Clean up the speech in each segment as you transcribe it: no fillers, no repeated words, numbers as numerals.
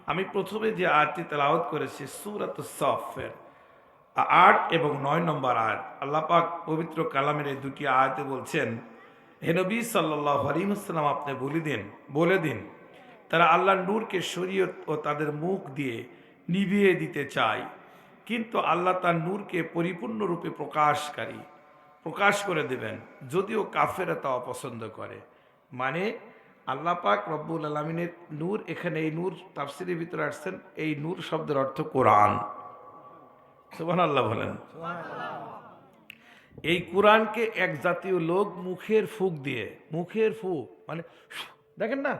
আমি প্রথমে যে আয়াতটি তেলাওয়াত করেছি সূরাতুস সাফের ৮ এবং ৯ নম্বর আয়াত। আল্লাহ পাক পবিত্র কালামের এই দুটি আয়াতে বলছেন, হে নবী সাল্লাল্লাহু আলাইহি ওয়াসাল্লাম, আপনি বলে দিন তারা আল্লাহর নূরকে শরীয়ত ও তাদের মুখ দিয়ে নিভিয়ে দিতে চায়, কিন্তু আল্লাহ তার নূরকে পরিপূর্ণরূপে প্রকাশ করে দেবেন, যদিও কাফেরা তা অপছন্দ করে। মানে আল্লাহ পাক রব্বুল আলামিনের নূর, এখানে এই নূর তাফসিরের ভিতরে আসছেন, এই নূর শব্দের অর্থ কোরআন। সুবহানাল্লাহ বলেন। এই কোরআনকে এক জাতীয় লোক মুখের ফুঁক মানে দেখেন না,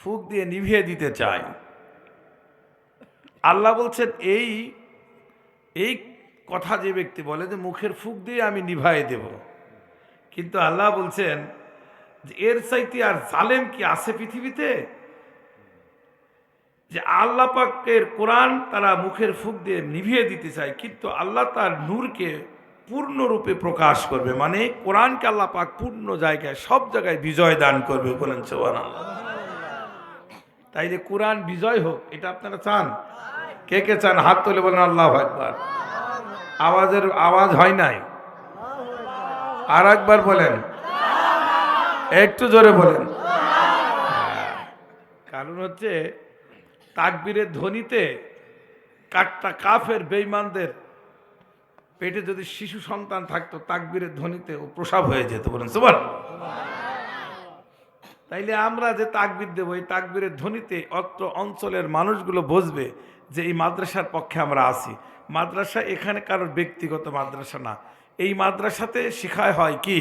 ফুঁক দিয়ে নিভিয়ে দিতে চায়। আল্লাহ বলছেন এই কথা যে ব্যক্তি বলে যে মুখের ফুঁক দিয়ে আমি নিভাই দেব, কিন্তু আল্লাহ বলছেন যে এর চাইতে আর জালেম কি আছে পৃথিবীতে, যে আল্লাহ পাকের কোরআন তারা মুখের ফুঁক দিয়ে নিভিয়ে দিতে চায়, কিন্তু আল্লাহ তার নূরকে পূর্ণরূপে প্রকাশ করবে। মানে কোরআনকে আল্লাহ পাক পূর্ণ জায়গায়, সব জায়গায় বিজয় দান করবে। বলেন সুবহানাল্লাহ। তাইলে কোরআন বিজয় হোক, এটা আপনারা চান? কে কে চান? হাত তুলে বলেন আল্লাহু আকবার। আওয়াজ হয় নাই, আর একবার বলেন, একটু জোরে বলেন। কারণ হচ্ছে তাকবীরের ধ্বনিতে কাফের বেঈমানদের পেটে যদি শিশু সন্তান থাকতো, তাকবীরের ধ্বনিতে ও প্রসব হয়ে যেত। বলেন সুবহানাল্লাহ। তাইলে আমরা যে তাকবীর দেব, এই তাকবীরের ধ্বনিতে অত্র অঞ্চলের মানুষগুলো বুঝবে যে এই মাদ্রাসার পক্ষে আমরা আছি। মাদ্রাসা এখানে কারোর ব্যক্তিগত মাদ্রাসা না, এই মাদ্রাসাতে শেখায় হয় কি?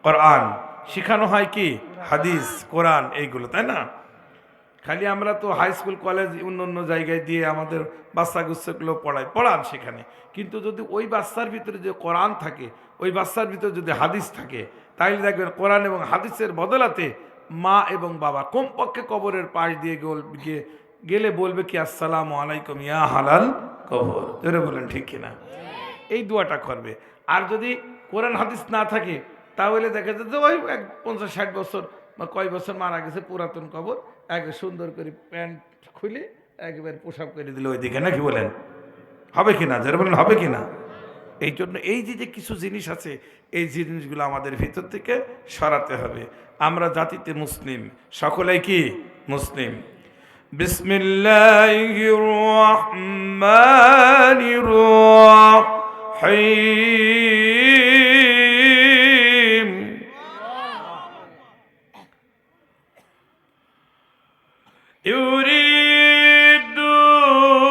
কোরআন। শেখানো হয় কি? হাদিস, কোরআন, এইগুলো, তাই না? খালি আমরা তো হাই স্কুল, কলেজ, অন্য জায়গায় দিয়ে আমাদের বাচ্চা গুচ্ছাগুলো পড়ান সেখানে, কিন্তু যদি ওই বাচ্চার ভিতরে যে কোরআন থাকে, ওই বাচ্চার ভিতরে যদি হাদিস থাকে, তাইলে দেখবেন কোরআন এবং হাদিসের বদলাতে মা এবং বাবা কমপক্ষে কবরের পাশ দিয়ে গেলে বলবে কি, আসসালামু আলাইকুম ইয়া হালাল কবর। জোরে বলেন ঠিক কিনা? এই দোয়াটা করবে। আর যদি কোরআন হাদিস না থাকে, তাহলে দেখা যায় যে ওই 50-60 বছর বা কয় বছর মারা গেছে, পুরাতন কবর, একবার সুন্দর করে প্যান্ট খুলে একবার পোশাক করে দিল ওইদিকে, নাকি বলেন? হবে কিনা? যারা বলেন হবে কিনা? এই জন্য এই যে কিছু জিনিস আছে, এই জিনিসগুলো আমাদের ভিতর থেকে সরাতে হবে। আমরা জাতিতে মুসলিম, সকলেই কি মুসলিম। বিসমিল্লাহির রহমানির রহিম।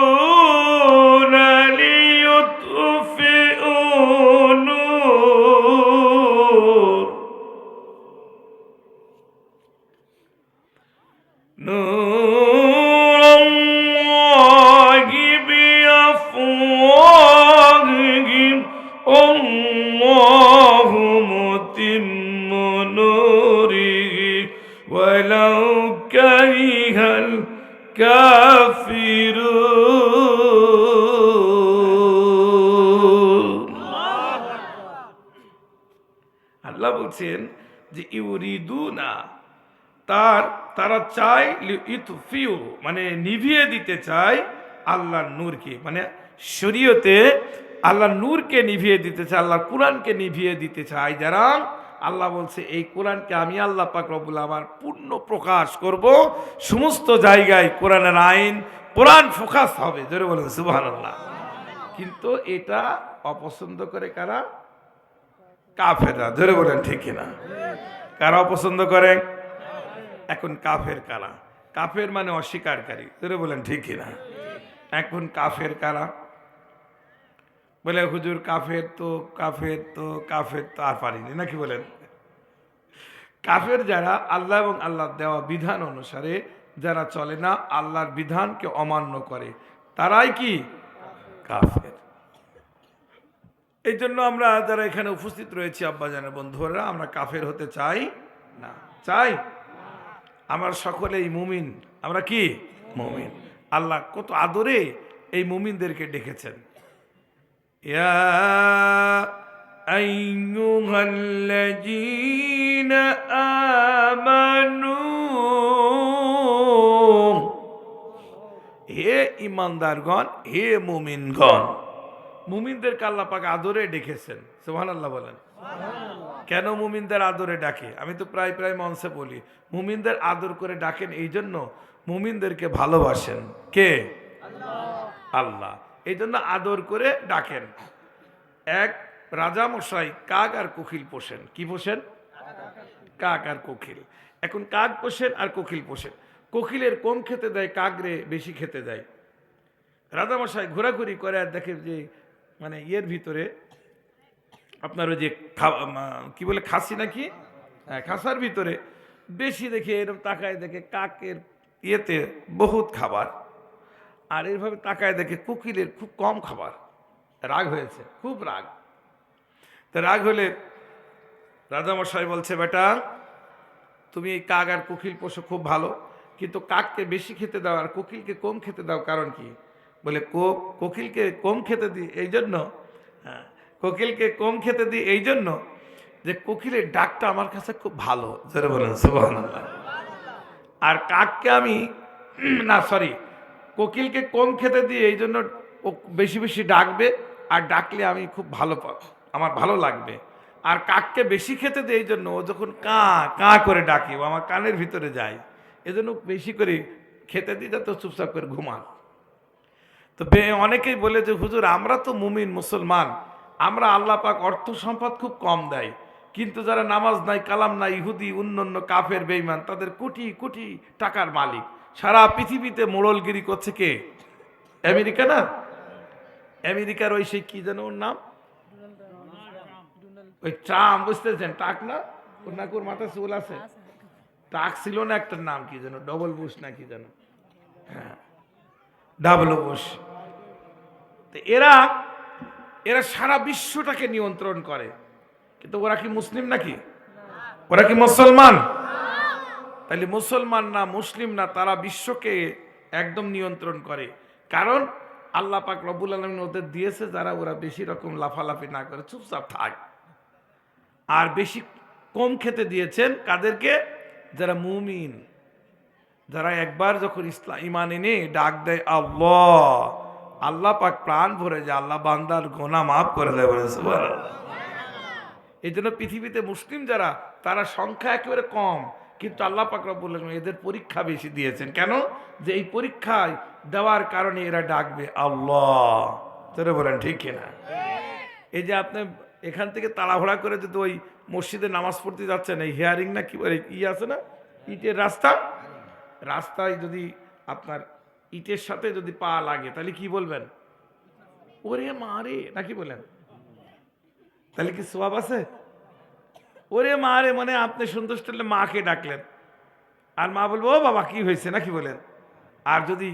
ইউরিদুনা লিইউতফিউ নূরাল্লাহি বিআফওয়াহিহিম আল্লাহু মুতিম্মু নূরিহি ওয়ালাউ কারিহাল কাফিরুন। আল্লাহ বলছেন যে ইউরিদুনা, তারা চায়, ইউতফিউ মানে নিভিয়ে দিতে চায় আল্লাহর নূরকে, মানে শরীয়তে আল্লাহর নূরকে নিভিয়ে দিতে চায়, আল্লাহর কোরআনকে নিভিয়ে দিতে চায় যারা। আল্লাহ বলছে এই কোরআনকে আমি আল্লাহ পাক রব্বুল আলামিন পূর্ণ প্রকাশ করব, সমস্ত জায়গায় কোরআনের আইন, কোরআন ফোকাস হবে। জোরে বলেন সুবহানাল্লাহ। কিন্তু এটা অপছন্দ করে কারা? কাফেররা। জোরে বলেন ঠিক কিনা? কারা অপছন্দ করে? এখন কাফের কারা? কাফের মানে অস্বীকারী। জোরে বলেন ঠিক কিনা? এখন কাফের কারা? বলে হুজুর কাফের তো আর পারিনি, নাকি বলেন? কাফের যারা আল্লাহ এবং আল্লাহর দেওয়া বিধান অনুসারে যারা চলে না, আল্লাহর বিধানকে অমান্য করে, তারাই কি কাফের। এই জন্য আমরা যারা এখানে উপস্থিত রয়েছি, আব্বাজানের বন্ধুরা, আমরা কাফের হতে চাই না। চাই? আমরা সকলেই মুমিন। আমরা কি মুমিন? আল্লাহ কত আদরে এই মুমিনদেরকে ডেকেছেন। ইয়া আইয়ুহাল্লাযীনা আমানু হে ইমানদারগণ, হে মুমিনগণ। মুমিনদেরকে আল্লাহ পাক আদরে ডেকেছেন, সুবহানাল্লাহ বলেন। কেন মুমিনদের আদরে ডাকে? আমি তো প্রায় প্রায় মঞ্চে বলি, মুমিনদের আদর করে ডাকেন এই জন্য মুমিনদেরকে ভালোবাসেন কে? আল্লাহ। এই জন্য আদর করে ডাকেন। এক রাজামশাই কাক আর কোকিল পোষেন। কি পোষেন? কাক আর কোকিল। এখন কাক পোষেন আর কোকিল পোষেন। কোকিলের কম খেতে দেয়, কাকরে বেশি খেতে দেয়। রাজামশাই ঘোরাঘুরি করে আর দেখে যে মানে ইয়ের ভিতরে আপনার ওই যে কি বলে খাসি নাকি, হ্যাঁ খাসার ভিতরে বেশি দেখে এরকম তাকায় দেখে কাকের ইয়েতে বহুত খাবার, আর এইভাবে তাকায় দেখে কোকিলের খুব কম খাবার। রাগ হয়েছে, খুব রাগ। তো রাগ হলে রাজামশাই বলছে, বেটা তুমি এই কাক আর কোকিল পোষো খুব ভালো, কিন্তু কাককে বেশি খেতে দাও আর কোকিলকে কম খেতে দাও, কারণ কি? বলে কোকিলকে কম খেতে দিই এই জন্য, হ্যাঁ কোকিলকে কম খেতে দিই এই জন্য যে কোকিলের ডাকটা আমার কাছে খুব ভালো, জোরে বলেন সুবহানাল্লাহ। আর কাককে আমি না সরি কোকিলকে কম খেতে দিই এই জন্য ও বেশি বেশি ডাকবে, আর ডাকলে আমি খুব ভালো আমার ভালো লাগবে। আর কাককে বেশি খেতে দিই এই জন্য ও যখন কা কা করে ডাকে ও আমার কানের ভিতরে যায়, এজন্য বেশি করে খেতে দিই যাতে চুপচাপ করে ঘুমান। তো অনেকেই বলে যে হুজুর আমরা তো মুমিন মুসলমান, আমরা আল্লাহ পাক অর্থ সম্পদ খুব কম দেয়, কিন্তু যারা নামাজ নাই কালাম নাই ইহুদি অন্যান্য কাফের বেঈমান তাদের কোটি কোটি টাকার মালিক। সারা পৃথিবীতে মোড়লগিরি করছে কে? আমেরিকা না? আমেরিকার ওই সেই কি যেন ওর নাম, ওই ট্রাম্প, বুঝতেছেন? টাক না ওর নাকি, ওর মাথায় চুল আছে, টাক ছিল না একটা নাম কি যেন, ডবল বুশ না কি যেন, হ্যাঁ ডাবল বুশ। তো এরা এরা সারা বিশ্বটাকে নিয়ন্ত্রণ করে, কিন্তু ওরা কি মুসলিম নাকি? ওরা কি মুসলমান? তাহলে মুসলমান না মুসলিম না, তারা বিশ্বকে একদম নিয়ন্ত্রণ করে। কারণ আল্লাহ পাক রব্বুল আলামিন ওদের দিয়েছে যারা ওরা বেশি রকম লাফালাফি না করে চুপচাপ থাক। আর বেশি কম খেতে দিয়েছেন কাদেরকে? যারা মুমিন, যারা একবার যখন ইমান এনে ডাক দেয় আল্লাহ, আল্লাহ পাক প্রাণ ভরে যায়, আল্লাহ বান্দার গোনা মাফ করে দেয়, বলে সুবহানাল্লাহ। এই জন্য পৃথিবীতে মুসলিম যারা তারা সংখ্যা একেবারে কম, কিন্তু আল্লাহ পাক রব্বুল আলামিন এদের পরীক্ষা বেশি দিয়েছেন। কেন? যে এই পরীক্ষায় দেওয়ার কারণে এরা ডাকবে আল্লাহ, তোরে বলেন ঠিক কিনা? এই যে আপনি এখান থেকে তাড়াহুড়া করে যদি ওই মসজিদে নামাজ পড়তে যাচ্ছেন, এই হেয়ারিং না কি ই আছে না, ইটের রাস্তা, রাস্তায় যদি আপনার ইটের সাথে যদি পা লাগে তাহলে কি বলবেন? ওরে মারে নাকি বলেন? তাহলে কি সওয়াব আছে? ওরে মারে মানে আপনি সন্তুষ্ট হলে মাকে ডাকলেন, আর মা বলবো ও বাবা কি হয়েছে নাকি বলেন। আর যদি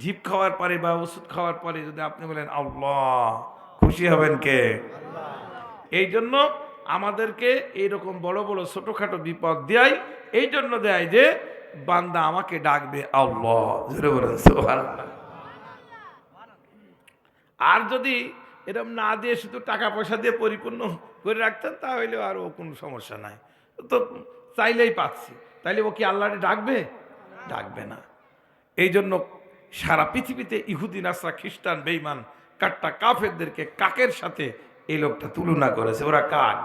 জিভ খাওয়ার পরে বা ওষুধ খাওয়ার পরে যদি আপনি বলেন আল্লাহ, খুশি হবেন কে? এই জন্য আমাদেরকে এইরকম বড় বড় ছোটখাটো বিপদ দেয়, এই জন্য দেয় যে বান্দা আমাকে ডাকবে আল্লাহ, জোরে বলেন সুবহানাল্লাহ। আর যদি এরকম না দিয়ে শুধু টাকা পয়সা দিয়ে পরিপূর্ণ করে রাখতেন তাহলে আর ও কোনো সমস্যা নাই, তো চাইলেই পাচ্ছি, তাইলে ও কি আল্লাহরে ডাকবে? ডাকবে না। এই জন্য সারা পৃথিবীতে ইহুদি নাসরা খ্রিস্টান বেঈমান কাট্টা কাফেরদেরকে কাকের সাথে এই লোকটা তুলনা করেছে, ওরা কাক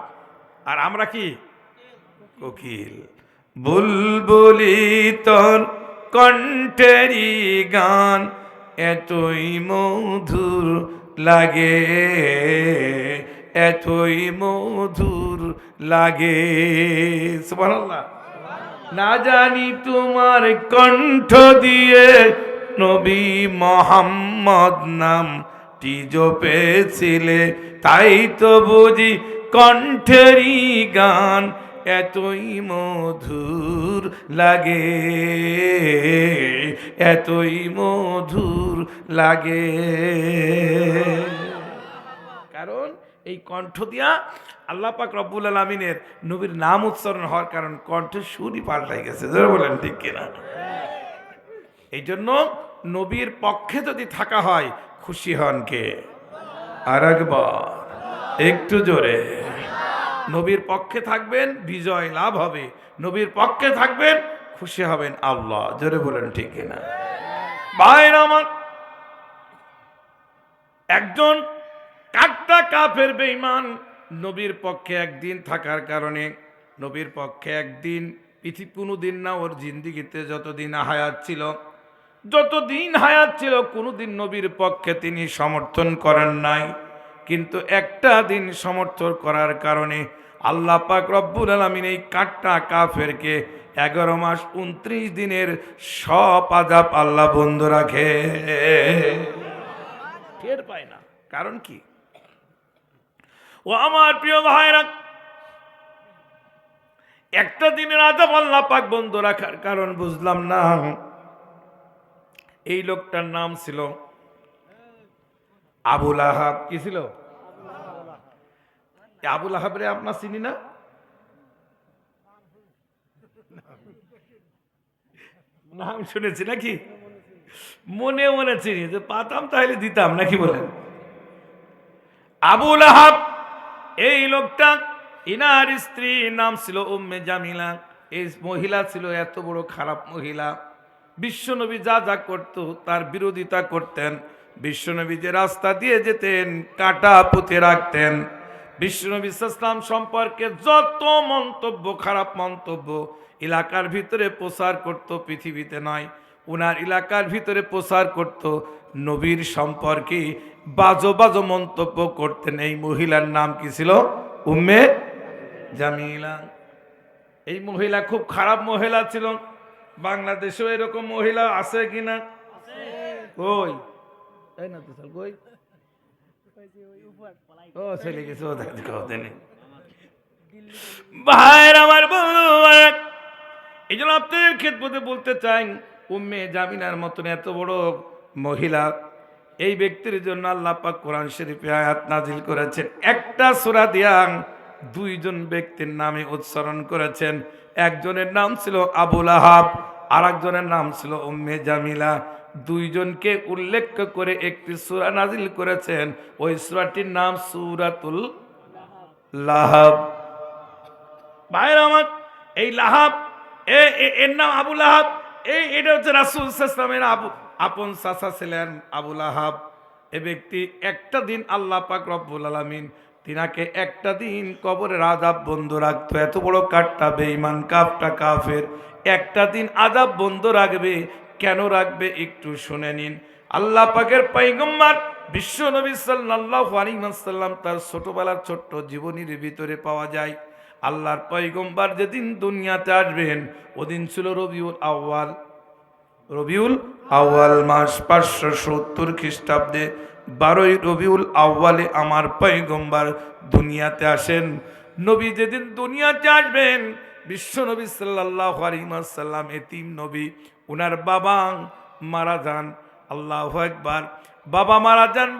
আর আমরা কি? কোকিল। বুলবুলি তোর কণ্ঠেরি গান এতই মধুর লাগে, এতই মধুর লাগে, সুবহানাল্লাহ। না জানি তোমার কণ্ঠ দিয়ে নবী মোহাম্মদ নামটি জপেছিলে, তাই তো বুঝি কণ্ঠেরই গান এতই মধুর লাগে, এতই মধুর লাগে। কারণ এই কণ্ঠ দিয়া আল্লাহ পাক রব্বুল আলামিনের নবীর নাম উচ্চারণ হওয়ার কারণ কণ্ঠের সুরই পাল্টাই গেছে, যারা বলেন ঠিক কিনা? এই জন্য নবীর পক্ষে যদি থাকা হয় খুশি হন কে? আর একবার একটু জোরে। নবীর পক্ষে থাকবেন বিজয় লাভ হবে, নবীর পক্ষে থাকবেন খুশি হবেন আল্লাহ, জোরে বলেন ঠিক কিনা? ভাইরা আমার, একজন কাট্টা কাফের বেঈমান নবীর পক্ষে একদিন থাকার কারণে, নবীর পক্ষে একদিন পৃথিবী কোনোদিন না, ওর জিন্দিগিতে যতদিন হায়াত ছিল, যতদিন হায়াত ছিল কোনোদিন নবীর পক্ষে তিনি সমর্থন করেন নাই। কিন্তু একটা দিন সমর্থন করার কারণে আল্লাহ পাক রব্বুল আলামিন এই কাট্টা কাফেরকে 11 মাস 29 দিনের সব আযাব আল্লাহ বন্ধ রাখে, টের পায় না। কারণ কি? ও আমার প্রিয় ভাইরা, একটা দিনের আযাব আল্লাহ পাক বন্ধ রাখার কারণ বুঝলাম না। এই লোকটার নাম ছিল আবুল আহাব। কি ছিল? আবুল আহাবরে আপনার চিনি না? নাম শুনেছি নাকি? মনে মনে চিনি, যে পাতাম তাহলে দিতাম নাকি বলেন? আবুল আহাব এই লোকটা, ইনার স্ত্রী নাম ছিল উম্মে জামিলা। এই মহিলা ছিল এত বড় খারাপ মহিলা, বিশ্বনবী যা যা করত তার বিরোধিতা করতেন। বিশ্বনবী যে রাস্তা দিয়ে যেতেন কাটা পুঁতে রাখতেন। বিশ্বনবী ইসলাম সম্পর্কে যত মন্তব্য, খারাপ মন্তব্য এলাকার ভিতরে প্রচার করত, পৃথিবীতে নয়, উনার এলাকার ভিতরে প্রচার করত। নবীর সম্পর্কে বাজো বাজো মন্তব্য করতেন। এই মহিলার নাম কি ছিল? উম্মে জামিলা। এই মহিলা খুব খারাপ মহিলা ছিল। বাংলাদেশেও এরকম মহিলা আছে কিনা? কই? তাই না তো স্যার, কই? ও চলে গেছে, ও দেখেন। ভাইয়ের আমার বন্ধু, এই জন্য আপনাদের ক্ষেত্রে বলতে চাই, উম্মে জামিনার মতন এত বড় মহিলা, এই ব্যক্তির জন্য আল্লাহ পাক কোরআন শরীফে আয়াত নাজিল করেছেন। একটা সূরা দিয়া দুইজন ব্যক্তির নামে উচ্চারণ করেছেন। একজনের নাম ছিল আবুল আহাব, আর একজনের নাম ছিল উম্মে জামিলা। দুইজনকে উল্লেখ করে একটি সূরা নাজিল করেছেন। ওই সূরাটির নাম সূরাতুল লাহাব। ভাইরা আমার, এই লাহাব, এর নাম আবুল আহাব। এটা হচ্ছে রাসূল সাল্লাল্লাহু আলাইহি ওয়াসাল্লামের আপন চাচা ছিলেন আবুল আহাব। এ ব্যক্তি একটা দিন আল্লাহ পাক রব্বুল আলামিন তিনাকে একটা দিন কবরের আযাব বন্ধ রাখতো। এত বড় কাট্টা বেঈমান, কাফটা কাফের, একটা দিন আযাব বন্ধ রাখবে। কেন রাখবে একটু শুনে নিন। আল্লাহ পাকের পয়গম্বর বিশ্ব নবী সাল্লাল্লাহু আলাইহি ওয়াসাল্লাম তার ছোটবেলার ছোট্ট জীবনীর ভিতরে পাওয়া যায়। আল্লাহর পয়গম্বর যেদিন দুনিয়াতে আসবেন ওদিন ছিল রবিউল আউয়াল। রবিউল আউয়াল মাস 570 খ্রিস্টাব্দে 12ই রবিউল আউয়ালে আমার পয়গম্বর দুনিয়াতে আসেন। নবী যেদিন দুনিয়াতে আসবেন, বিশ্ব নবী সাল্লাল্লাহু আলাইহি ওয়াসাল্লাম এতিম নবী, উনার বাবা মারা যান। আল্লাহু আকবার। বাবা মারা যান,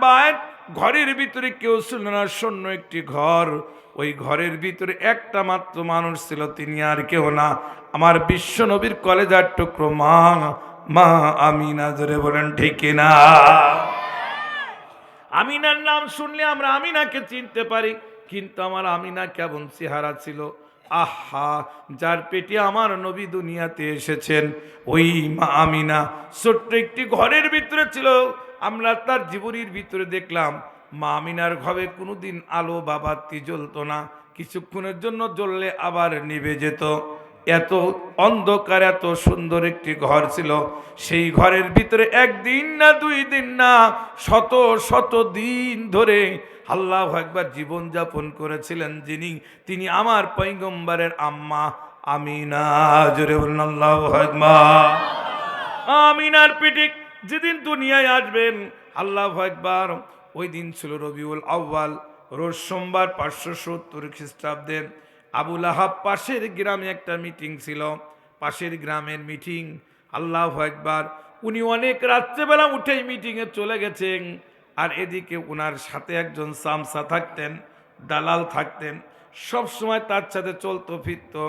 ঘরের ভিতরে কেউ ছিল না, শূন্য একটি ঘর। ওই ঘরের ভিতরে একটা মাত্র মানুষ ছিল, তিনি আর কেউ না, আমার বিশ্ব নবীর কলেজার টুকরো মা, মা আমিনা। জোরে বলেন ঠিক না? আমিনার নাম শুনলে আমরা আমিনাকে চিনতে পারি, কিন্তু আমার আমিনা কেমন চেহারা ছিল! আহা, যার পেটে আমার নবী দুনিয়াতে এসেছেন, ওই মা আমিনা ছোট্ট একটি ঘরের ভিতরে ছিল। আমরা তার জীবনীর ভিতরে দেখলাম মা আমিনার ঘরে কোনোদিন আলো বা বাতি জ্বলতো না, কিছুক্ষণের জন্য জ্বললে আবার নিভে যেত। এত অন্ধকার, এত সুন্দর একটি ঘর ছিল। সেই ঘরের ভিতরে একদিন না, 2 দিন না, শত শত দিন ধরে আল্লাহু আকবার জীবন যাপন করেছিলেন যিনি, তিনি আমার পয়গম্বরের আম্মা আমিনা। জোরে বলুন আল্লাহু আকবার। আমিনার পেটে যেদিন দুনিয়ায় আসবেন, আল্লাহু আকবার, ওই দিন ছিল রবিউল আউয়াল, রোজ সোমবার 570 খ্রিস্টাব্দে। আবুল আহাব পাশের গ্রামে একটা মিটিং ছিল, পাশের গ্রামের মিটিং। আল্লাহু আকবার। উনি অনেক রাত্রেবেলা উঠেই মিটিংয়ে চলে গেছেন। আর এদিকে উনার সাথে একজন সামসা থাকতেন, দালাল থাকতেন, সব সময় তার সাথে চলতো ফিরতো।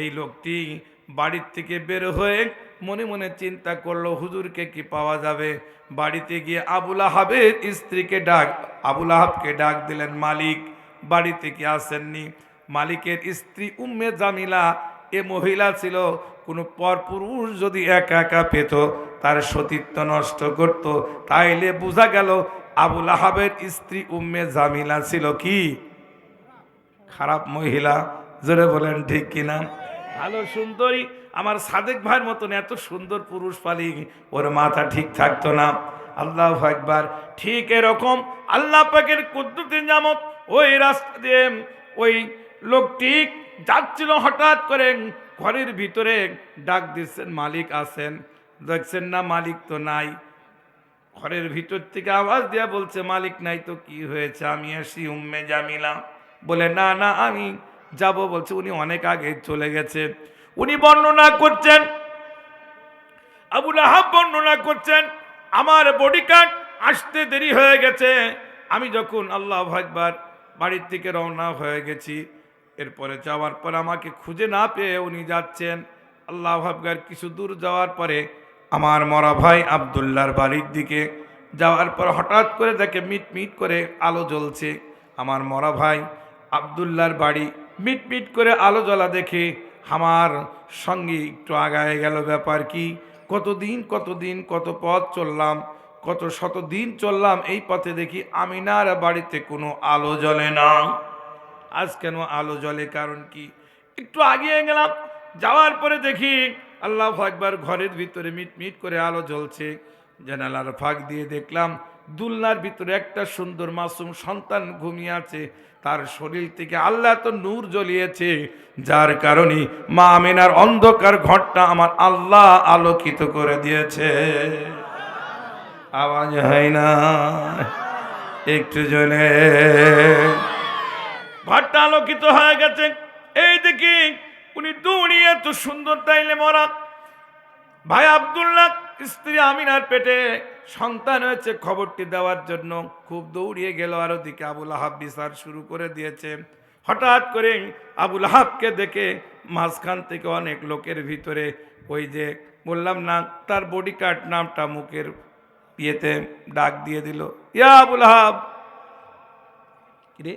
এই লোকটি বাড়ির থেকে বের হয়ে মনে মনে চিন্তা করলো হুজুরকে কি পাওয়া যাবে। বাড়িতে গিয়ে আবুল আহাবের স্ত্রীকে আবুল আহাবকে ডাক দিলেন। মালিক বাড়িতে কি আসেননি? মালিকের স্ত্রী উম্মে জামিলা এ মহিলা ছিল, কোনো পরপুরুষ যদি একা একা পেত তার সতীত্ব নষ্ট করত, তাইলে বোঝা গেল আবুল আহাবের স্ত্রী উম্মে জামিলা ছিল কি খারাপ মহিলা। জোরে বলেন ঠিক কিনা? ভালো সুন্দরী, আমার সাদেক ভাইয়ের মতন এত সুন্দর পুরুষ পালি ওর মাথা ঠিক থাকতো না। আল্লাহু আকবার। ঠিক এরকম আল্লাহ পাকের কুদরতের নিয়ামত, ওই রাস্তা দিয়ে ওই লোকটি যাচ্ছিল, হঠাৎ করে ঘরের ভিতরে ডাক দিচ্ছেন, মালিক আছেন? দেখছেন না মালিক তো নাই। ঘরের ভিতর থেকে আওয়াজ দিয়া বলছে, মালিক নাই তো কি হয়েছে, আমি আসি উম্মে জামিলা। বলে না না আমি যাব। বলছে উনি অনেক আগে চলে গেছে। উনি বর্ণনা করছেন, আবুল আহাব বর্ণনা করছেন, আমার বডিগার্ড আসতে দেরি হয়ে গেছে। আমি যখন আল্লাহু আকবার বাড়ির থেকে রওনা হয়ে গেছি, এরপরে যাওয়ার পর আমাকে খুঁজে না পেয়ে উনি যাচ্ছেন। আল্লাহু আকবার। কিছু দূর যাওয়ার পরে আমার মরা ভাই আব্দুল্লাহর বাড়ির দিকে যাওয়ার পর হঠাৎ করে দেখে মিট মিট করে আলো জ্বলছে। আমার মরা ভাই আব্দুল্লাহর বাড়ি, মিট মিট করে আলো জ্বলা দেখে আমার সঙ্গে একটু আগায় গেল। ব্যাপার কি? কতদিন কত পথ চললাম, কত শতদিন চললাম, এই পথে দেখি আমিনার বাড়িতে কোনো আলো জ্বলে না। আজ কেন আলো জ্বলে, কারণ কি? একটু আগিয়ে গেলাম, যাওয়ার পরে দেখি আল্লাহু আকবার ঘরের ভিতরে মিট মিট করে আলো জ্বলছে। জানালার ফাঁক দিয়ে দেখলাম দুলনার ভিতরে একটা সুন্দর মাসুম সন্তান ঘুমিয়ে আছে। তার শরীর থেকে আল্লাহ তো নূর জ্বলিয়েছে, যার কারণে মা আমিনার অন্ধকার ঘরটা আমার আল্লাহ আলোকিত করে দিয়েছে। আওয়াজ হয় না? একটু জ্বলে ঘরটা আলোকিত হয়ে গেছে। এই দেখি উনি দৌড়িয়ে, এত সুন্দর তাইলে মরা ভাই আব্দুল্লাহ স্ত্রী আমিনার পেটে সন্তান হয়েছে খবরটি দেওয়ার জন্য খুব দৌড়িয়ে গেল। আর ওদিকে আবুল আহাব বিচার শুরু করে দিয়েছে। হঠাৎ করে আবুল আহাবকে দেখে মাঝখান থেকে অনেক লোকের ভিতরে ওই যে বললাম না, তার বডিগার্ড নামটা মুখের ইয়েতে ডাক দিয়ে দিল, ইয়া আবুল আহাব। রে,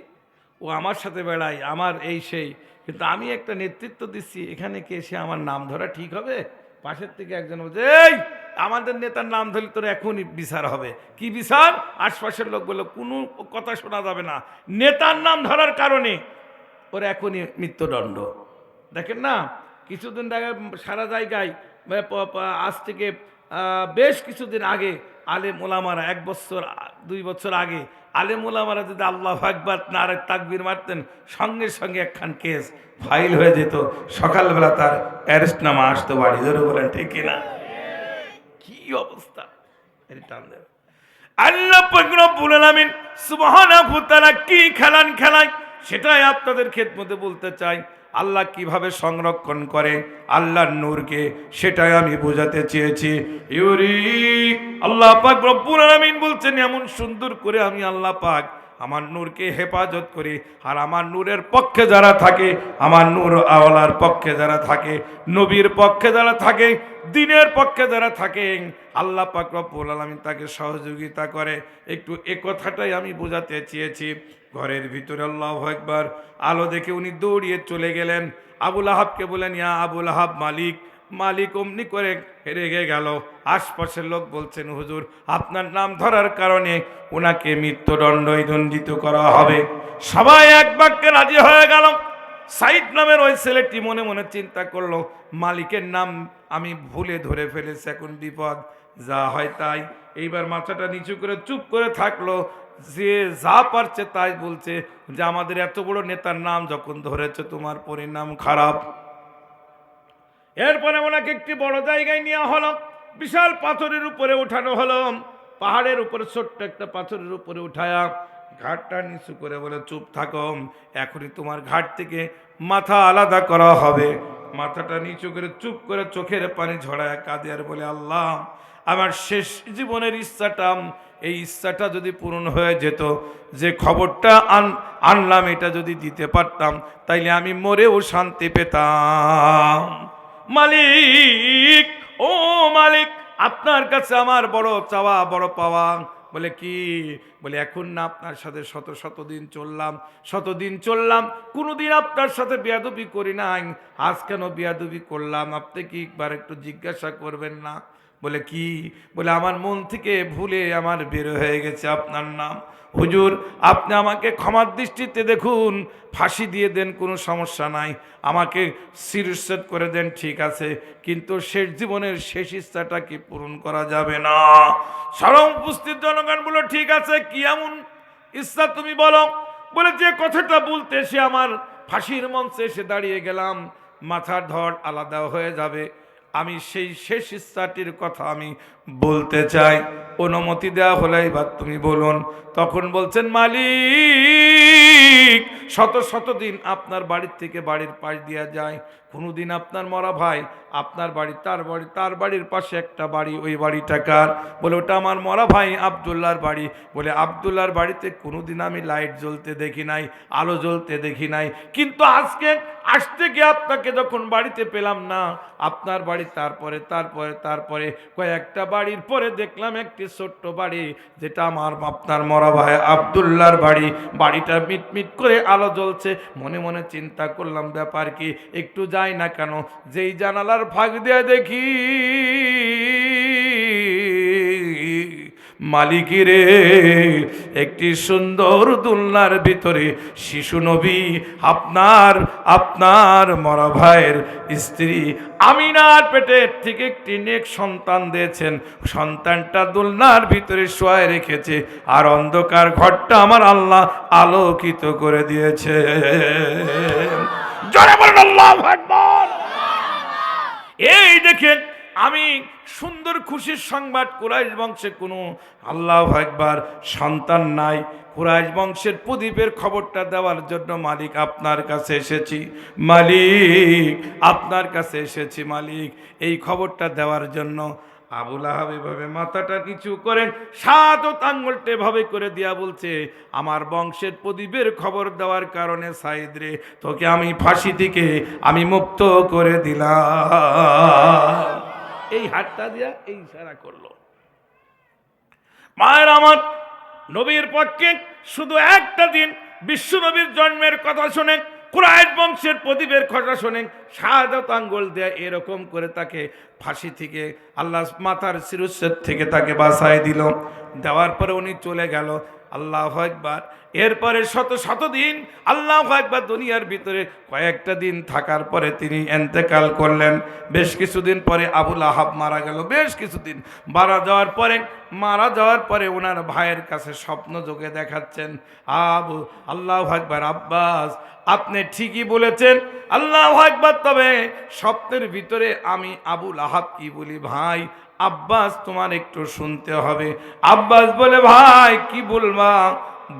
ও আমার সাথে বেড়ায়, আমার এই সেই, কিন্তু আমি একটা নেতৃত্ব দিচ্ছি, এখানে কে এসে আমার নাম ধরা ঠিক হবে? পাশের থেকে একজন বলছে, এই আমাদের নেতার নাম ধরলে তোর এখনই বিচার হবে। কি বিচার? আশপাশের লোক বললো কোনো কথা শোনা যাবে না, নেতার নাম ধরার কারণে ওর এখনই মৃত্যুদণ্ড। দেখেন না, কিছুদিন আগে সারা জায়গায় আজ থেকে বেশ কিছুদিন আগে আলেম ওলামারা, 1 বছর 2 বছর আগে আলেম ওলামারা যদি আল্লাহু আকবার নারে তাকবীর মারতেন, সঙ্গে সঙ্গে একখান কেস ফাইল হয়ে যেত, সকালবেলা তার অ্যারেস্ট নামা আসতো বাড়ি। ধরে বলেন ঠিক কিনা? কি অবস্থা! আল্লাহ পাক রব্বুল আলামিন সুবহানাহু ওয়া তাআলা কি খেলায় সেটাই আপনাদের খেদমতে বলতে চাই। আল্লাহ কিভাবে সংরক্ষণ করে আল্লাহর নূরকে, সেটাই আমি বোঝাতে চেয়েছি। ইউরি আল্লাহ পাক রব্বুল আলামিন বলছেন, এমন সুন্দর করে আমি আল্লাহ পাক আমার নূরকে হেফাজত করি। আর আমার নূরের পক্ষে যারা থাকে, আমার নূর আওলার পক্ষে যারা থাকে, নবীর পক্ষে যারা থাকে, দ্বীনের পক্ষে যারা থাকে, আল্লাহ পাক রব্বুল আলামিন তাকে সহযোগিতা করে। একটু এ কথাটাই আমি বোঝাতে চেয়েছি। ঘরের ভিতরে আল্লাহু আকবার আলো দেখে উনি দৌড়িয়ে চলে গেলেন। আবুল আহাবকে বলেন, ইয়া আবুল আহাব, মালিক। মালিক অমনি করে রেগে গেল। আশপাশের লোক বলছেন, হুজুর আপনার নাম ধরার কারণে ওনাকে মৃত্যুদণ্ডিত করা হবে। সবাই এক বাক্যে রাজি হয়ে গেল। সাইদ নামের ওই ছেলেটি মনে মনে চিন্তা করলো, মালিকের নাম আমি ভুলে ধরে ফেলেছি, এখন বিপদ, যা হয় তাই। এইবার মাথাটা নিচু করে চুপ করে থাকলো। যে যা পারছে তাই বলছে যে আমাদের এত বড় নেতার নাম যখন ধরেছে, তোমার পরিণাম খারাপ। এরপরে ওনাকে একটি বড় জায়গায় নেওয়া হলো, বিশাল পাথরের উপরে উঠানো হলো। পাহাড়ের উপরে ছোট্ট একটা পাথরের উপরে উঠায়া ঘাটটা নিচু করে বলে, চুপ থাকো, এখনই তোমার ঘাট থেকে মাথা আলাদা করা হবে। মাথাটা নিচু করে চুপ করে চোখের পানি ঝরায় কাঁদে আর বলে, আল্লাহ আমার শেষ জীবনের ইচ্ছাটা, এই ইচ্ছাটা যদি পূরণ হয়ে যেত, যে খবরটা আনলাম এটা যদি দিতে পারতাম, তাইলে আমি মরেও শান্তি পেতাম। মালিক, ও মালিক, আপনার কাছে আমার বড় চাওয়া, বড় পাওয়া, বলে কি? বলে এখন না আপনার সাথে শত শত দিন চললাম, কোনোদিন আপনার সাথে বেয়াদবি করি নাই, আজ কেন বেয়াদবি করলাম? আপনি কি একবার একটু জিজ্ঞাসা করবেন না? বলে কি? বলে আমার মন থেকে ভুলে আমার বের হয়ে গেছে আপনার নাম। হুজুর, আপনি আমাকে ক্ষমার দৃষ্টিতে দেখুন, ফাঁসি দিয়ে দেন, কোনো সমস্যা নাই, আমাকে শিরশ্ছেদ করে দেন, ঠিক আছে, কিন্তু শেষ জীবনের শেষ ইচ্ছাটা কি পূরণ করা যাবে না? সরম উপস্থিত জনগণ বলো, ঠিক আছে, কি এমন ইচ্ছা তুমি বলো। বলে যে কথাটা বলতে সে আমার ফাঁসির মঞ্চে এসে দাঁড়িয়ে গেলাম, মাথার ধড় আলাদা হয়ে যাবে, আমি সেই শেষ ইচ্ছাটির কথা আমি বলতে চাই, অনুমতি দেওয়া হলে এবার তুমি বলুন। তখন বলছেন, মালিক, শত শত দিন আপনার বাড়ির থেকে বাড়ির পাশ দিয়া যায়, কোনোদিন আপনার মরা ভাই, আপনার বাড়ি তার বাড়ির পাশে একটা বাড়ি, ওই বাড়িটা কার? বলে ওটা আমার মরা ভাই আব্দুল্লাহর বাড়ি। বলে আব্দুল্লাহর বাড়িতে কোনোদিন আমি লাইট জ্বলতে দেখি নাই, আলো জ্বলতে দেখি নাই, কিন্তু আজকে আসতে গিয়ে আপনাকে যখন বাড়িতে পেলাম না, আপনার বাড়ি তারপরে কয়েকটা বাড়ির পরে দেখলাম একটি ছোট্ট বাড়ি, যেটা আমার আপনার মরা ভাই আব্দুল্লাহর বাড়ি। বাড়িটা মিটমিট করে আলো জ্বলছে, মনে মনে চিন্তা করলাম ব্যাপার কি, একটু যাই না কেন। যেই জানালার ফাঁক দিয়ে দেখি, মালিকিরে, একটি সুন্দর দোলনার ভিতরে শিশু নবী, আপনার মরা ভাইয়ের স্ত্রী আমিনার পেটের থেকে একটি নেক সন্তান দিয়েছেন, সন্তানটা দোলনার ভিতরে শোয়ায় রেখেছে, আর অন্ধকার ঘরটা আমার আল্লাহ আলোকিত করে দিয়েছে। জোরে বলেন আল্লাহু আকবার। এই দেখেন, আমি সুন্দর খুশির সংবাদ, কুরাইশ বংশে কোনো আল্লাহু আকবার সন্তান নাই। কুরাইশ বংশের প্রদীপের খবরটা দেওয়ার জন্য মালিক আপনার কাছে এসেছি, মালিক এই খবরটা দেওয়ার জন্য। আবুল আহাব এভাবে মাথাটা নিচু করেন, সাত আঙ্গুলটা এভাবে করে দিয়া বলছে, আমার বংশের প্রদীপের খবর দেওয়ার কারণে সাইদ রে, তোকে আমি ফাঁসি থেকে আমি মুক্ত করে দিলাম। এই হাতটা দিয়া এই ইশারা করলো। মায়ের আমার, নবীর পক্ষে শুধু একটা দিন বিশ্ব নবীর জন্মের কথা শোনেন, কুরাইশ বংশের প্রদীপের কথা শোনেন, শাহাদাত আঙ্গুল দেয়া এরকম করে তাকে ফাঁসি থেকে, আল্লাহ মাথার শিরশ্ছেদ থেকে তাকে বাঁচায় দিল। দেওয়ার পরে উনি চলে গেল। আল্লাহু আকবার। এরপরে শত শত দিন আল্লাহু আকবার দুনিয়ার ভিতরে কয়েকটা দিন থাকার পরে তিনি ইন্তেকাল করলেন। বেশ কিছুদিন পরে আবুল আহাব মারা গেল। বেশ কিছুদিন মারা যাওয়ার পরে ওনার ভাইয়ের কাছে স্বপ্ন যোগে দেখাচ্ছেন, আল্লাহু আকবার, আব্বাস আপনি ঠিকই বলেছেন, আল্লাহু আকবার, তবে স্বপ্নের ভিতরে আমি আবুল আহাব কি বলি, ভাই আব্বাস তোমার একটু শুনতে হবে। আব্বাস বলে, ভাই কি বলবা?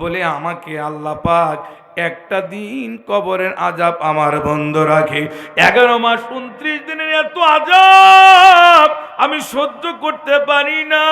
বলে, আমাকে আল্লাহ পাক একটা দিন কবরের আযাব আমার বন্ধ রাখে, 11 মাস 29 দিনের এত আযাব আমি সহ্য করতে পারি না।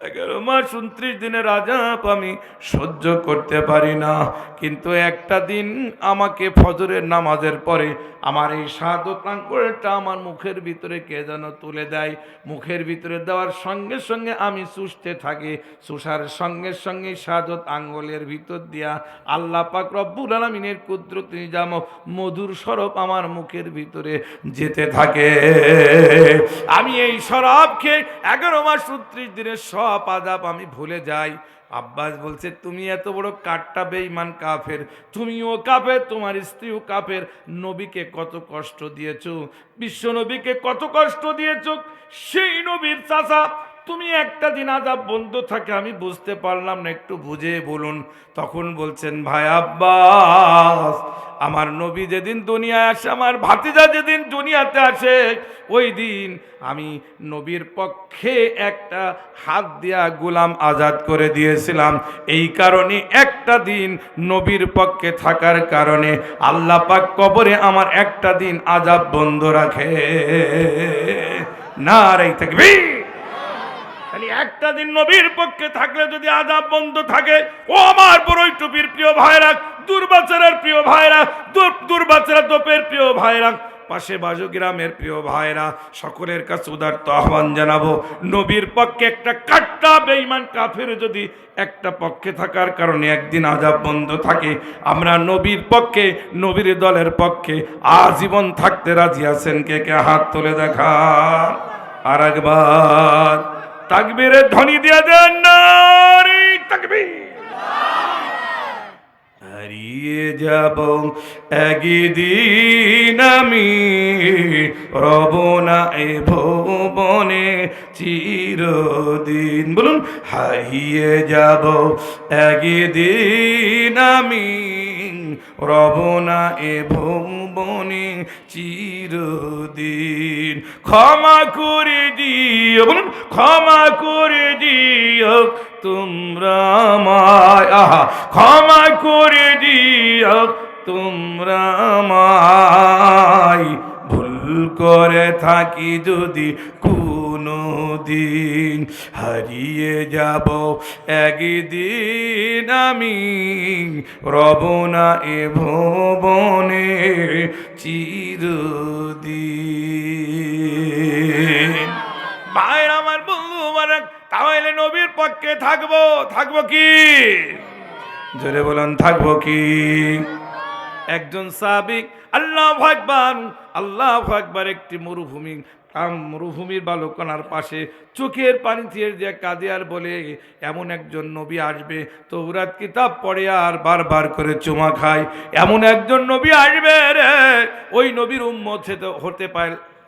11 মাস 29 দিনের আযাব আমি সহ্য করতে পারি না, কিন্তু একটা দিন আমাকে ফজরের নামাজের পরে আমার এই শাহাদাত আঙ্গুলটা আমার মুখের ভিতরে কে যেন তুলে দেয়। মুখের ভিতরে দেওয়ার সঙ্গে সঙ্গে আমি চুষতে থাকি, চুষার সঙ্গে সঙ্গে শাহাদাত আঙ্গুলের ভিতর দিয়া আল্লাহ পাক রব্বুল আলামিনের কুদরত নিজাম মধুর স্বরূপ আমার মুখের ভিতরে যেতে থাকে। আমি এই শরাব খেয়ে 11 মাস 29 দিনের সব আযাব আমি ভুলে যাই। আব্বাস বলছে, তুমি এত বড় কাট্টা বেঈমান কাফের, তুমিও কাফের, তোমার স্ত্রীও কাফের, নবীকে কত কষ্ট দিয়েছো, বিশ্ব নবীকে কত কষ্ট দিয়েছো, সেই নবীর চাচা তুমি একটা দিন আযাব বন্ধ থাকে আমি বুঝতে পারলাম না, একটু বুঝে বলুন। তখন বলছেন, ভাই আব্বাস, আমার নবী যেদিন দুনিয়ায় আসে, আমার ভাতিজা যেদিন দুনিয়াতে আসে, ওই দিন আমি নবীর পক্ষে একটা হাত দিয়া গোলাম আজাদ করে দিয়েছিলাম। এই কারণে একটা দিন নবীর পক্ষে থাকার কারণে আল্লাহ পাক কবরে আমার একটা দিন আযাব বন্ধ রাখে। নারে তাকবীর। একটা দিন নবীর পক্ষে থাকলে যদি আযাব বন্ধ থাকে, ও আমার বড়ই টুপির প্রিয় ভাইরা, দুর্বাচারের প্রিয় ভাইরা, দুর্বাচারা দোপের প্রিয় ভাইরা, পাশে বাজু গ্রামের প্রিয় ভাইরা, সকলের কাছে উদারত আহ্বান জানাবো, নবীর পক্ষে একটা কাট্টা বেঈমান কাফের যদি একটা পক্ষে থাকার কারণে একদিন আযাব বন্ধ থাকে, আমরা নবীর পক্ষে, নবীর দলের পক্ষে আজীবন থাকতে রাজি আছেন? কে কে হাত তুলে দেখান। আর একবার তাকবীরের ধ্বনি দিয়ে দেন, নারে তাকবীর। হারিয়ে যাব একদিন আমি, রব না এ ভুবনে চিরদিন। বলুন, হারিয়ে যাব একদিন আমি, রব না এ ভুবনে চিরদিন। ক্ষমা করে দিও, বলুন, ক্ষমা করে দিও তোমরা আমায়, আহা, ক্ষমা করে দিও তোমরা আমায়, ভুল করে থাকি যদি কোনো দিন। হারিয়ে যাব একদিন আমি, রব না এ ভুবনে চিরদিন। ভাইর আমার, বন্ধু আমার, তাহলে নবীর পক্ষে থাকবো, থাকবো কি? জোরে বলেন, থাকবো কি? একজন সাহাবী, আল্লাহু আকবার, আল্লাহু আকবার, একটি মরুভূমির বালুকণার পাশে চোখের পানি দিয়ে যে কাঁদে আর বলে, এমন একজন নবী আসবে, তৌরাত কিতাব পড়ে আর বারবার করে চুমা খায়, এমন একজন নবী আসবে রে, ওই নবীর উম্মত হতে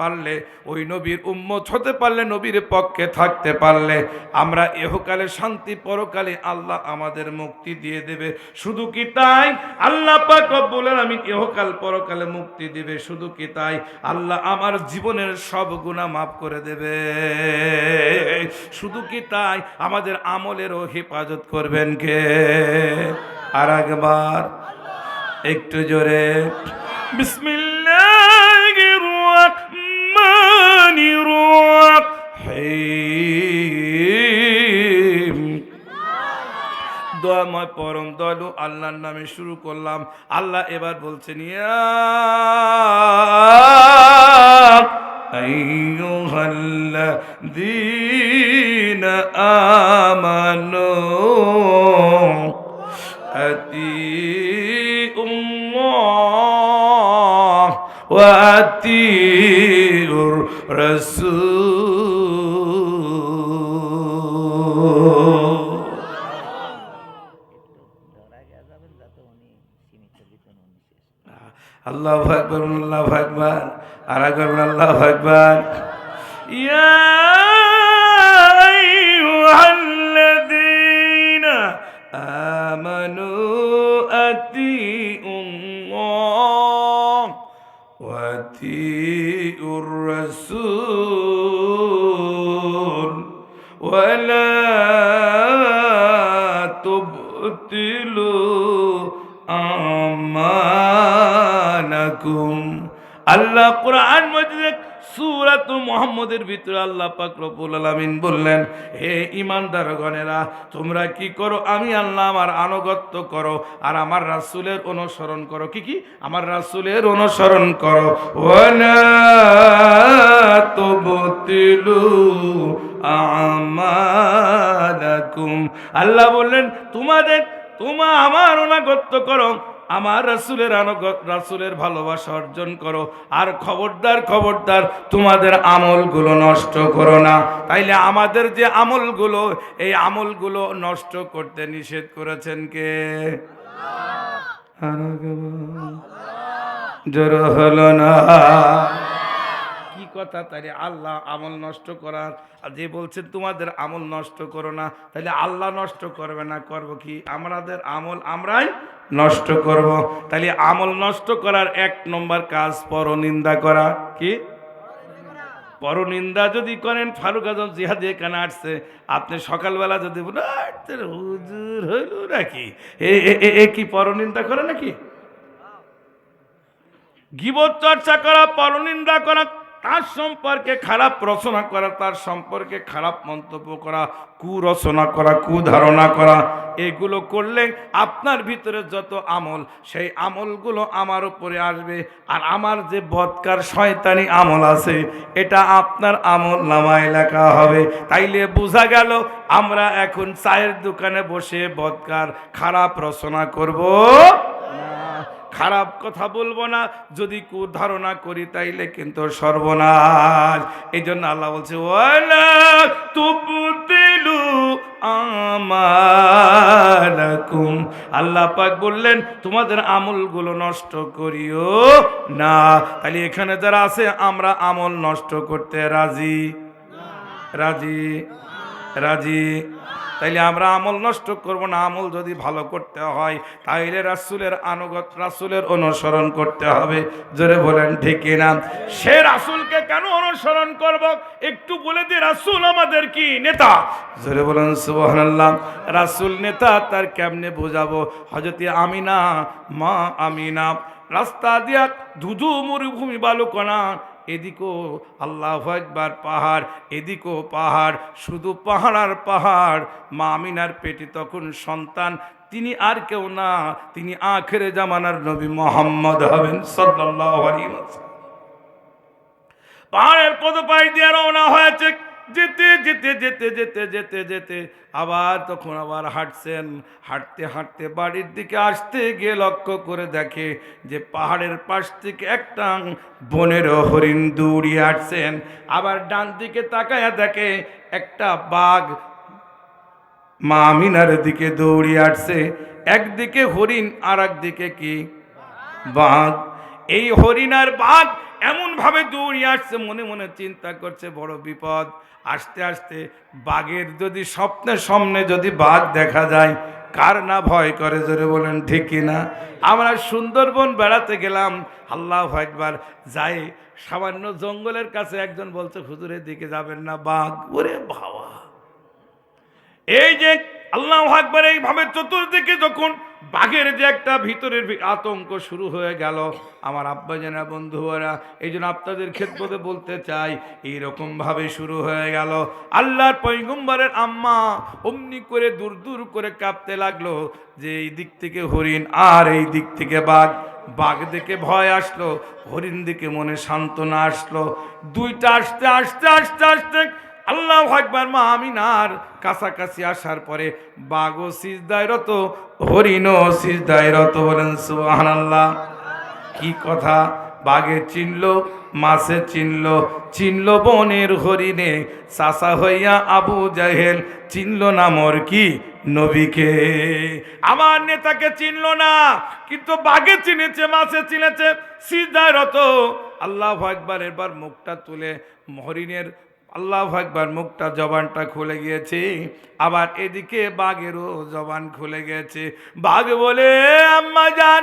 পারলে, ওই নবীর উম্মত হতে পারলে, নবীর পক্ষে থাকতে পারলে, আমরা ইহকালে শান্তি, পরকালে আল্লাহ আমাদের মুক্তি দিয়ে দেবে। শুধু কি তাই, আল্লাহ পাক রব্বুল আলামিন ইহকাল পরকালে মুক্তি দিবে। শুধু কি তাই, আল্লাহ আমার জীবনের সব গুনাহ মাফ করে দেবে। শুধু কি তাই, আমাদের আমলেরও হেফাজত করবেন কে? আর একবার একটু জোরে, বিসমিল্লাহির রাহমানির রাহিম। দয়াময় পরম দয়ালু আল্লাহর নামে শুরু করলাম। আল্লাহ এবার বলছেন, ইয়া আইয়ুহাল্লাযীনা আমানু আতিউল্লাহ ওয়া আতিউর রাসূল। আল্লাহু আকবার, আল্লাহু আকবার, আর একবার আল্লাহু আকবার। ইয়া আইয়ুহাল্লাযীনা আমানু আতিউল্লাহ ওয়া আতিউর রাসূল ওয়া লা তুবতিলু আমানাকুম। আল্লাহ কোরআন মাজিদ সূরাত মুহাম্মদের ভিতরে আল্লাহ পাক রব্বুল আলামিন বললেন, হে ঈমানদারগণেরা, তোমরা কি করো? আমি আল্লাহ আমার আনুগত্য করো আর আমার রাসূলের অনুসরণ করো। কি কি? আমার রাসূলের অনুসরণ করো। ওয়ালা তুবতিলু আমালাকুম। আল্লাহ বললেন, তোমরা আমার আনুগত্য করো, আমার রাসূলের ভালোবাসা অর্জন করো, আর খবরদার তোমাদের আমলগুলো নষ্ট করো না। তাইলে আমাদের যে আমলগুলো, এই আমলগুলো নষ্ট করতে নিষেধ করেছেন কে? জোর হলো না, কি কথা? তাইলে আল্লাহ আমল নষ্ট করার, যে বলছেন তোমাদের আমল নষ্ট করো না, তাহলে আল্লাহ নষ্ট করবে না, করব কি? আমাদের আমল আমরাই নষ্ট করব। তাহলে আমল নষ্ট করার এক নম্বর কাজ পরনিন্দা করা। কি? পরনিন্দা যদি করেন, ফারুক আজম জিহাদি এখানে আসছে, আপনি সকালবেলা যদি বলেন হুজুর হইল নাকি, এ কি পরনিন্দা করে নাকি? গীবত চর্চা করা, পরনিন্দা করা, তার সম্পর্কে খারাপ রচনা করা, তার সম্পর্কে খারাপ মন্তব্য করা, কুরচনা করা, কুধারণা করা, এগুলো করলে আপনার ভিতরে যত আমল, সেই আমলগুলো আমার উপরে আসবে। আর আমার যে বদকার শয়তানি আমল আছে, এটা আপনার আমল নামায় লেখা হবে। তাইলে বোঝা গেল আমরা এখন চায়ের দোকানে বসে বদকার খারাপ রচনা করব না, খারাপ কথা বলবো না। যদি কুধারণা করি তাইলে কিন্তু সর্বনাশ। এই জন্য আল্লাহ বলছে ওয়ালা তুবতিলু আমালাকুম, আল্লাহ পাক বললেন তোমাদের আমলগুলো নষ্ট করিও না। তাহলে এখানে যারা আছে আমরা আমল নষ্ট করতে রাজি? রাজি? রাজি? তাইলে আমরা আমল নষ্ট করব না। আমল যদি ভালো করতে হয় তাইলে রাসূলের আনুগত্য, রাসূলের অনুসরণ করতে হবে। জোরে বলেন ঠিক কিনা? সে রাসূলকে কেন অনুসরণ করব একটু বলে দিই। রাসূল আমাদের কি নেতা? জোরে বলেন সুবহানাল্লাহ। রাসূল নেতা, তার কেমনে বোঝাবো? হযরত আমিনা, মা আমিনা রাস্তা দিয়া ধুধু মরুভূমি বালুকণা, এদিকও আল্লাহু আকবার পাহাড়, এদিকও পাহাড়, শুধু পাহাড় আর পাহাড়। মা আমিনার পেটে তখন সন্তান, তিনি আর কেউ না, তিনি আখেরে জামানার নবী মুহাম্মদ হবেন সাল্লাল্লাহু আলাইহি ওয়াসাল্লাম। পাহাড়ের পদপাড়ি দিয়ে রওনা হয়েছে। যেতে যেতে যেতে যেতে যেতে যেতে আবার তখন আবার হাঁটছেন। হাঁটতে হাঁটতে বাড়ির দিকে আসতে গিয়ে লক্ষ্য করে দেখে যে পাহাড়ের পাশ থেকে একটা বনের হরিণ দৌড়িয়ে আসছেন। আবার ডান দিকে তাকায়া দেখে একটা বাঘ মা আমিনার দিকে দৌড়িয়ে আসছে। একদিকে হরিণ আর একদিকে কি বাঘ। এই হরিণ আর বাঘ এমন ভাবে দৌড়িয়ে আসছে, মনে মনে চিন্তা করছে বড় বিপদ। আস্তে আস্তে বাঘের যদি স্বপ্নের সামনে যদি বাঘ দেখা যায়, কার না ভয় করে? জোরে বলেন ঠিক কিনা? আমরা সুন্দরবন বেড়াতে গেলাম, আল্লাহু আকবার, যাই সামান্য জঙ্গলের কাছে একজন বলছে হুজুরের দিকে যাবেন না, বাঘ। ওরে বাবা! এই যে আল্লাহু আকবার, এইভাবে চতুর্দিকে যখন বাঘের যে একটা ভিতরের আতঙ্ক শুরু হয়ে গেল, আমার আব্বাজানা বন্ধুরা, এই জন্য আপনাদের ক্ষেত্রে বলতে চাই, এইরকম ভাবে শুরু হয়ে গেল। আল্লাহর পয়গম্বরের আম্মা অমনি করে দূর দূর করে কাঁপতে লাগলো যে এই দিক থেকে হরিণ আর এই দিক থেকে বাঘ। বাঘ দেখে ভয় আসলো, হরিণ দিকে মনে সান্ত্বনা আসলো। দুইটা আসতে আসতে আসতে আসতে আল্লাহু আকবার, মা আমিনার কাছাকাছি আসার পরে বাঘও সিজদায় রত, হরিণও সিজদায় রত। বলেন সুবহানাল্লাহ। কি কথা! বাঘে চিনলো, মাছে চিনলো, চিনলো বনের হরিণে, চাচা হইয়া আবু জাহেল চিনলো না মোর কি নবীকে। আমার নেতাকে চিনলো না, কিন্তু বাঘে চিনেছে, মাছে চিনেছে, সিজদায় রত। আল্লাহু আকবার। এবার মুখটা তুলে হরিণের আল্লাহু আকবার মুখটা, জবানটা খুলে গিয়েছে। আবার এদিকে বাঘেরও জবান খুলে গেছে। বাঘ বলে আম্মা জান,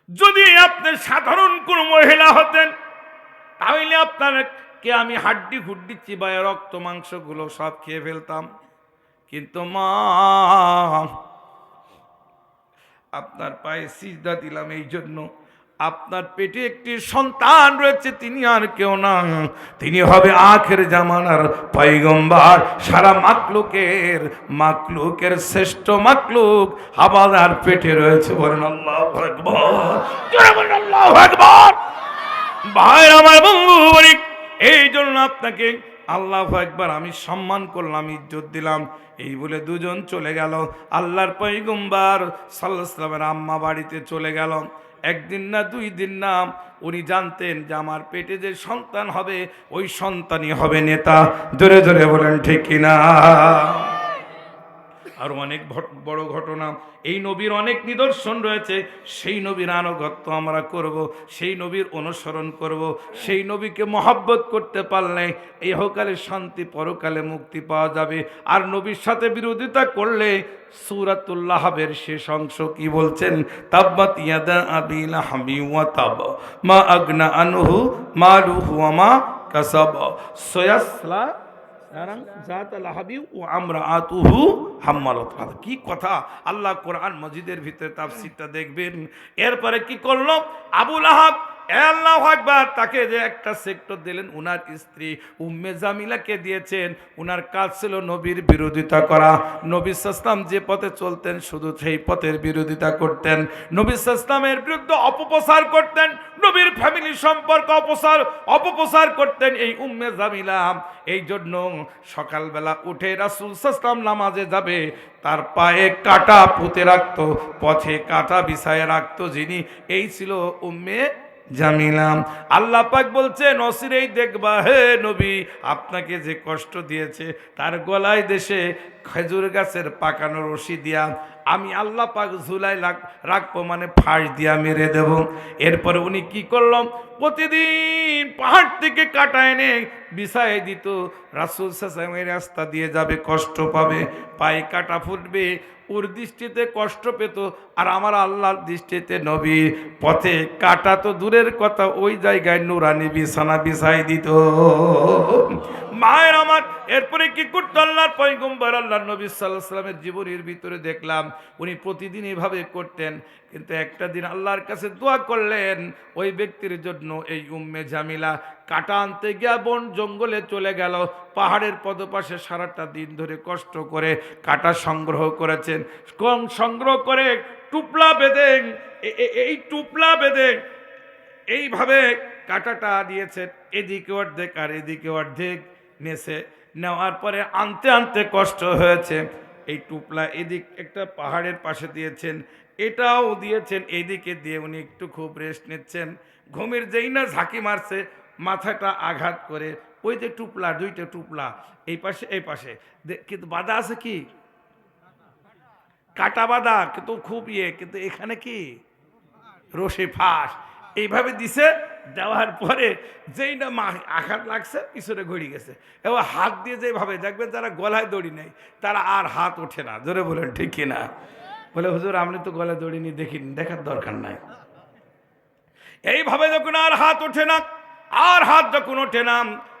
যদি আপনি সাধারণ কোন মহিলা হতেন তাহলে আপনাকে আমি হাড্ডি হুড্ডি চিবায় রক্ত মাংসগুলো সব খেয়ে ফেলতাম। কিন্তু মা, আপনার পায়ে সিজদা দিলাম এই জন্য, আপনার পেটে একটি সন্তান রয়েছে, তিনি আর কেউ না, তিনি হবে আখের জামানার পয়গম্বর। সারা মাকলুকের শ্রেষ্ঠ মাকলুক আপনার পেটে রয়েছে। বলেন আল্লাহু আকবার, বলেন আল্লাহু আকবার। ভাই আমার বন্ধু, এই জন্য আপনাকে আল্লাহু আকবার আমি সম্মান করলাম, ইজ্জত দিলাম। এই বলে দুজন চলে গেল। আল্লাহর পয়গম্বর সাল্লাল্লাহু আলাইহি ওয়াসাল্লামের আম্মা বাড়িতে চলে গেল। একদিন না, দুই দিন না, উনি জানতেন যে আমার পেটে যে সন্তান হবে, ওই সন্তানই হবে নেতা। জোরে জোরে বলেন ঠিক কিনা? আর অনেক বড় ঘটনা, এই নবীর অনেক নিদর্শন রয়েছে। সেই নবীর আনুগত্য আমরা করব, সেই নবীর অনুসরণ করব। সেই নবীকে মহব্বত করতে পারলে ইহকালে শান্তি, পরকালে মুক্তি পাওয়া যাবে। আর নবীর সাথে বিরোধিতা করলে সূরাতুল লাহাবের শেষ অংশ কি বলছেন? তাব্বাত ইয়াদা আবি লাহাবি ওয়া তাব, মা আগনা আনহু মালুহু ওয়া মা কাসাব, সায়াসলা কি কথা! আল্লাহ কোরআন মজিদের ভিতরে তাফসীরটা দেখবেন। এরপরে কি করলো? আবু লাহাব আল্লাহু আকবার, তাকে যে একটা সেক্টর দিলেন, উনার স্ত্রী উম্মে জামিলাকে দিয়েছেন। উনার কাজ ছিল নবীর বিরোধিতা করা। নবী সাল্লাল্লাহু যে পথে চলতেন শুধু সেই পথের বিরোধিতা করতেন, নবী সাল্লাল্লাহু বিরুদ্ধে অপপ্রচার করতেন, নবীর ফ্যামিলি সম্পর্ক অপপ্রচার করতেন এই উম্মে জামিলা। এই জন্য সকালবেলা উঠে রাসূল সাল্লাল্লাহু নামাজে যাবে, তার পায়ে কাঁটা পুঁতে রাখতো, পথে কাঁটা বিছায় রাখতো যিনি, এই ছিল উম্মে জামিলা। আল্লাহ পাক বলছেন অচিরেই দেখবা হে নবী, আপনাকে যে কষ্ট দিয়েছে তার গলায় দেশে খেজুর গাছের পাকানো রশি দিয়া আমি আল্লাহ পাক ঝুলাই রাখবো, মানে ফাঁস দিয়া মেরে দেব। এরপরে উনি কি করলাম, প্রতিদিন পাহাড় থেকে কাটা এনে বিছায় দিত। রাসূল সাল্লাল্লাহু রাস্তা দিয়ে যাবে, কষ্ট পাবে, পায়ে কাটা ফুটবে, ওর দৃষ্টিতে কষ্ট পেত, আর আমার আল্লাহর দৃষ্টিতে নবী পথে কাটা তো দূরের কথা, ওই জায়গায় নুরানি বিছানা বিছাই দিত। মায়ের আমার এরপরে কি করতো আল্লাহর পয়গম্বর আল্লাহর নবী সাল্লাল্লাহু আলাইহি ওয়াসাল্লামের জীবনের ভিতরে দেখলাম উনি প্রতিদিন এভাবে করতেন। কিন্তু একটা দিন আল্লাহর কাছে দোয়া করলেন ওই ব্যক্তির জন্য। এই উম্মে জামিলা কাটা আনতে গিয়া বন জঙ্গলে চলে গেল, পাহাড়ের পদপাশে সারাটা দিন ধরে কষ্ট করে কাটা সংগ্রহ করেছেন। কম সংগ্রহ করে টুপলা বেঁধে, এই টুপলা বেঁধে এইভাবে কাটাটা দিয়েছেন, এদিকে অর্ধেক আর এদিকে অর্ধেক নেছে। নেওয়ার পরে আনতে আনতে কষ্ট হয়েছে, এই টুপলা এদিক একটা পাহাড়ের পাশে দিয়েছেন, এটাও দিয়েছেন, এইদিকে দিয়ে উনি একটু খুব রেস্ট নিচ্ছেন। ঘুমের যেই না ঝাঁকি মারছে, মাথাটা আঘাত করে ওই যে টুপলা, দুইটা টুপলা এই পাশে এই পাশে, কিন্তু বাধা আছে কি কাটা বাঁধা, কিন্তু খুব কিন্তু এখানে কি রশি ফাঁস এইভাবে দিছে। দেওয়ার পরে যেই না আঘাত লাগছে পিছনে ঘুরে গেছে। এবার হাত দিয়ে যেভাবে দেখবেন যারা গলায় দড়ি নেই তারা আর হাত ওঠে না। জোরে বলেন ঠিক কিনা? বলে হুজুর আপনি তো গলায় দড়ি নিয়ে দেখিনি, দেখার দরকার নাই। এইভাবে যখন আর হাত ওঠে না, আর হাত যখন ওঠে না,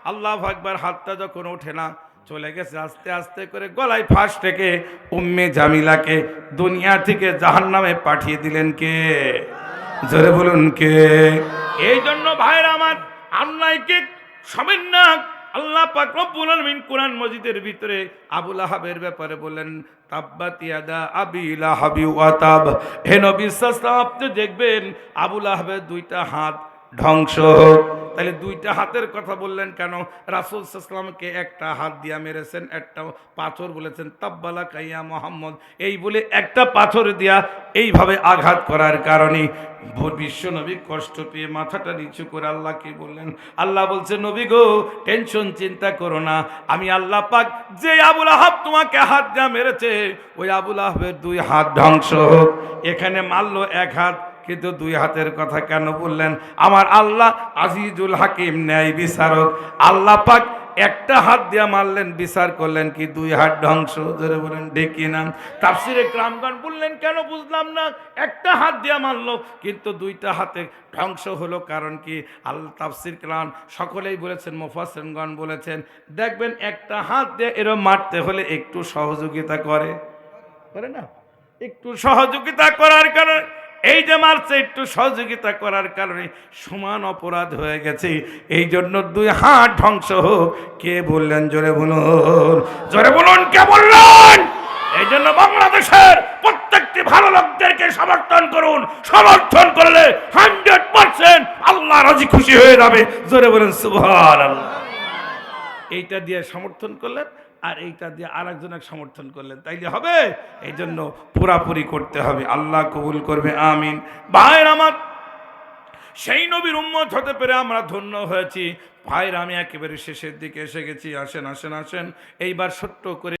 আল্লাহু আকবার, হাতটা যখন ওঠে না, চলে গেছে আস্তে আস্তে করে গলায় ফাঁস থেকে উম্মে জামিলাকে দুনিয়া থেকে জাহান্নামে পাঠিয়ে দিলেন কে? জোরে বলুন কে? এই জন্য ভাইরা আমার, অন্যায়কে সবেন না। আল্লাহ পাক রব্বুল আলামিন কোরআন মজিদের ভিতরে আবু লাহাবের ব্যাপারে বললেন তাব্বাত ইয়াদা আবি লাহাবি ওয়া তাব। হে নবী সাল্লাল্লাহু আলাইহি ওয়াসাল্লাম, আপনি দেখবেন আবু লাহাবের দুইটা হাত ধ্বংস হোক। তাহলে দুইটা হাতের কথা বললেন কেন? রাসূল সাল্লাল্লাহু আলাইহি ওয়াসাল্লামকে একটা হাত দিয়া মেরেছেন, একটা পাথর বলেছেন তাব্বালা কাইয়া মুহাম্মদ, এই বলে একটা পাথর দিয়া এইভাবে আঘাত করার কারণে বিশ্ব নবী কষ্ট পেয়ে মাথাটা নিচু করে আল্লাহকে বললেন। আল্লাহ বলছে নবী গো, টেনশন চিন্তা করো না, আমি আল্লাহ পাক যে আবু লাহাব তোমাকে হাত দিয়া মেরেছে ওই আবু লাহাবের দুই হাত ধ্বংস হোক। এখানে মারলো এক হাত, কিন্তু দুই হাতের কথা কেন বললেন? আমার আল্লাহ আজিজুল হাকিম, ন্যায় বিচারক। আল্লাহ পাক একটা হাত দিয়া মারলেন, বিচার করলেন কি দুই হাত ধ্বংস। ধরে বলেন ডেকে নাম। তাফসিরে কেরামগণ বললেন কেন বুঝলাম না, একটা হাত দিয়া মারলো কিন্তু দুইটা হাতে ধ্বংস হলো, কারণ কি? আল্লাহ তাফসির কেরাম সকলেই বলেছেন, মুফাসসিরগণ বলেছেন, দেখবেন একটা হাত দিয়ে এরকম মারতে হলে একটু সহযোগিতা করে না, একটু সহযোগিতা করার কারণে এই যে মারছে, একটু সহযোগিতা করার কারণে সমান অপরাধ হয়ে গেছে। এই জন্য দুই হাত ধ্বংস হোক। কে বললেন? জোরে বলুন, জোরে বলুন, কে বললেন? এই জন্য বাংলাদেশের প্রত্যেকটি ভালো লোকদেরকে সমর্থন করুন। সমর্থন করলে 100% আল্লাহ রাজি খুশি হয়ে যাবে। জোরে বলুন সুবহানাল্লাহ। এইটা দিয়ে সমর্থন করলেন আর এইটা দিয়ে আরেকজনের সমর্থন করলেন, তাইলে হবে? এই জন্য পুরাপুরি করতে হবে। আল্লাহ কবুল করবে, আমিন। ভাইরা আমার, সেই নবীর উম্মত হতে পেরে আমরা ধন্য হয়েছি। ভাইরা আমি একেবারে শেষের দিকে এসে গেছি। আসেন আসেন আসেন, এইবার ছোট্ট করে